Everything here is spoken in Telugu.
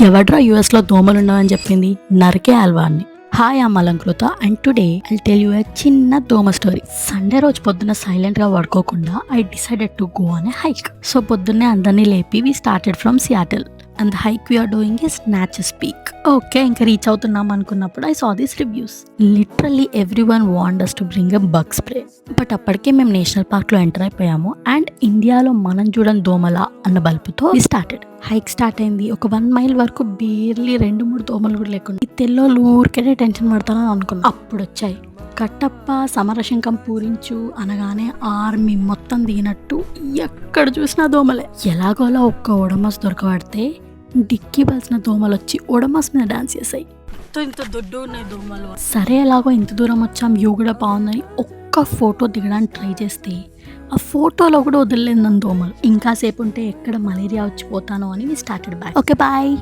ఎవడ్రా యుఎస్ లో దోమలు ఉండవని చెప్పింది? నరికే అల్వాన్ని. Hi, I'm Alankrita and today I tell you a చిన్న దోమ స్టోరీ. సండే రోజు పొద్దున్న సైలెంట్ గా పడుకోకుండా I decided to go on a hike. So పొద్దున్నే అందరినీ లేపి we started from Seattle and the hike we're doing is Naches peak. Okay, ఇంకా రీచ్ అవుతున్నాం అనుకున్నప్పుడు I saw this reviews. Literally everyone want us to bring a bug spray. But అప్పటికే మేము నేషనల్ పార్క్ లో ఎంటర్ అయిపోయాము అండ్ ఇండియాలో మనం చూడని దోమల అన్న బల్పుతో వి స్టార్టెడ్. హైక్ స్టార్ట్ అయింది. ఒక 1 మైల్ వరకు బేర్లీ 2-3 దోమలు కూడా లేకుండా ఈ తెల్లోళ్ళు ఊరికే టెన్షన్ పడతానని అనుకున్నా. అప్పుడు వచ్చాయి. కట్టప్ప సమరశంకం పూరించు అనగానే ఆర్మీ మొత్తం దిగినట్టు ఎక్కడ చూసినా దోమలే. ఎలాగోలా ఒక్క ఒడమస్ దొరకబడితే డిక్కీ పల్సిన దోమలు వచ్చి ఒడమస్ మీద డాన్స్ చేసాయి. ఇంత దొడ్డు ఉన్నాయి దోమలు. సరే, ఎలాగో ఇంత దూరం వచ్చాం, వ్యూ కూడా బాగుందని ఒక్క ఫోటో దిగడానికి ట్రై చేస్తే ఆ ఫోటోలో కూడా వదిలేదు నన్ను దోమలు. ఇంకా సేపు ఉంటే ఎక్కడ మలేరియా వచ్చిపోతానో అని స్టార్టెడ్ బ్యాక్. Okay, bye.